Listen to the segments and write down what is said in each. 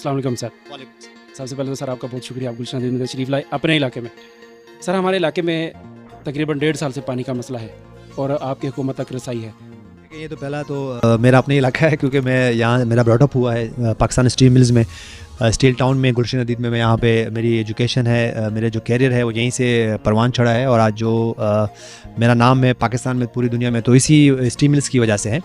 अस्सलाम वालेकुम सर। सबसे पहले तो सर आपका बहुत शुक्रिया, आप गुलशन नदी में तशरीफ़ लाए अपने इलाके में। सर हमारे इलाके में तकरीबन 1.5 साल से पानी का मसला है और आपकी हुकूमत तक रसाई है। देखिए, ये तो पहला तो मेरा अपना इलाका है, क्योंकि मैं यहाँ मेरा ब्रॉटअप हुआ है पाकिस्तान स्टील मिल्स में, स्टील टाउन में, गुलशन नदी में। मैं यहाँ पे मेरी एजुकेशन है, मेरा जो कैरियर है वो यहीं से परवान चढ़ा है, और आज जो मेरा नाम है पाकिस्तान में, पूरी दुनिया में, तो इसी स्टील मिल्स की वजह से है।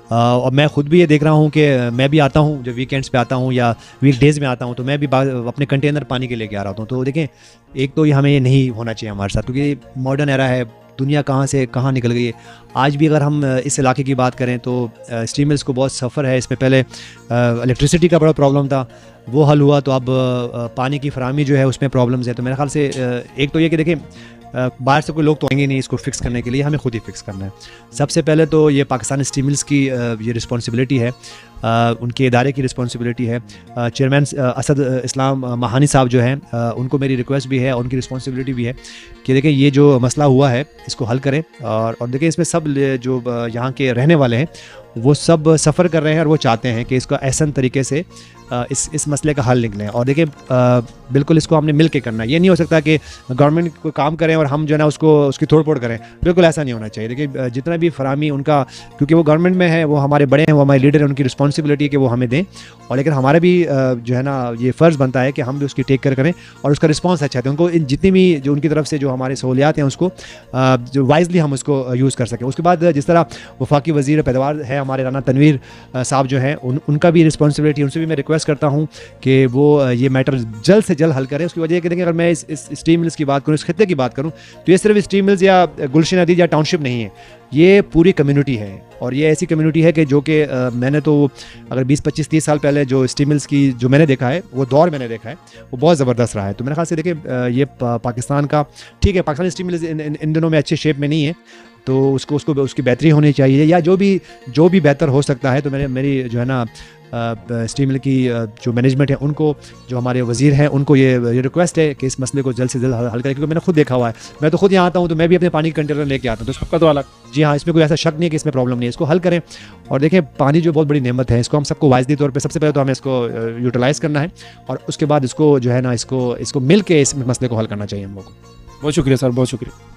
और मैं ख़ुद भी ये देख रहा हूँ कि मैं भी आता हूँ, जब वीकेंड्स पे आता हूँ या वीक डेज़ में आता हूँ, तो मैं भी अपने कंटेनर पानी के लेके आ रहा हूँ। तो देखें, एक तो ये हमें ये नहीं होना चाहिए हमारे साथ, क्योंकि मॉडर्न एरा है, दुनिया कहाँ से कहाँ निकल गई है। आज भी अगर हम इस इलाके की बात करें तो स्टील मिल्स को बहुत सफ़र है। इसमें पहले इलेक्ट्रिसिटी का बड़ा प्रॉब्लम था, वो हल हुआ, तो अब पानी की फराहमी जो है उसमें प्रॉब्लम्स है। तो मेरे ख्याल से एक तो ये कि देखें, बाहर से कोई लोग तो आएंगे नहीं इसको फिक्स करने के लिए, हमें खुद ही फिक्स करना है। सबसे पहले तो ये पाकिस्तान स्टील मिल्स की ये रिस्पॉन्सिबिलिटी है, उनके इदारे की रिस्पॉन्सिबिलिटी है। चेयरमैन असद इस्लाम महानी साहब जो हैं, उनको मेरी रिक्वेस्ट भी है, उनकी रिस्पॉन्सिबिलिटी भी है कि देखें ये जो मसला हुआ है इसको हल करें। और देखें, इसमें सब जो यहाँ के रहने वाले हैं वो सब सफ़र कर रहे हैं और वो चाहते हैं कि इसका एहसन तरीके से इस मसले का हल निकलें। और देखिए, बिल्कुल इसको हमने मिल के करना है। ये नहीं हो सकता कि गवर्नमेंट कोई काम करें और हम जो है ना उसकी तोड़ फोड़ करें, बिल्कुल ऐसा नहीं होना चाहिए। देखिए, जितना भी फराहमी उनका, क्योंकि वो गवर्नमेंट में है, वो हमारे बड़े हैं, वो हमारे लीडर हैं, उनकी रिस्पॉन्सिबिलिटी है कि वो हमें दें। और लेकिन हमारा भी जो है ना ये फ़र्ज़ बनता है कि हम भी उसकी टेक केयर करें और उसका रिस्पॉन्स अच्छा है, उनको जितनी भी जो उनकी तरफ से जो हमारे सहूलियात हैं उसको जो वाइजली हम उसको यूज़ कर सकें। उसके बाद जिस तरह वफाकी वज़ीर पैदावार है हमारे राना तनवीर साहब जो हैं, उनका भी रिस्पॉन्सिबिलिटी, उनसे भी मैं रिक्वेस्ट करता हूँ कि वो ये मैटर जल्द से जल्द हल करें। उसकी वजह कि देखिए, अगर मैं इस स्टील मिल्स की बात करूँ, इस खित्ते की बात करूँ, तो ये सिर्फ स्टील मिल्स या गुलशन नदी या टाउनशिप नहीं है, ये पूरी कम्युनिटी है। और ये ऐसी कम्युनिटी है कि जो कि मैंने तो अगर 20, 25, 30 साल पहले जो स्टील मिल्स की जो मैंने देखा है, वो दौर मैंने देखा है, वो बहुत ज़बरदस्त रहा है। तो मेरे ख्याल से देखिए, ये पाकिस्तान का, ठीक है, पाकिस्तानी स्टील मिल्स इन दिनों में अच्छे शेप में नहीं है, तो उसकी बेहतरी होनी चाहिए, या जो भी बेहतर हो सकता है। तो मेरी जो है ना स्टील मिल की जो मैनेजमेंट है, उनको, जो हमारे वज़ीर हैं, उनको ये रिक्वेस्ट है कि इस मसले को जल्द से जल्द हल करें। क्योंकि मैंने खुद देखा हुआ है, मैं तो खुद यहाँ आता हूँ, तो मैं भी अपने पानी के कंटेनर लेके आता हूँ, तो सबका तो अलग। जी हाँ, इसमें कोई ऐसा शक नहीं है कि इसमें प्रॉब्लम नहीं है, इसको हल करें। और देखें, पानी जो बहुत बड़ी नेमत है, इसको हम सबको वाइजली तौर पर सबसे पहले तो हमें इसको यूटिलाइज़ करना है, और उसके बाद इसको जो है ना इसको मिल के इस मसले को हल करना चाहिए हम लोग को। बहुत शुक्रिया सर, बहुत शुक्रिया।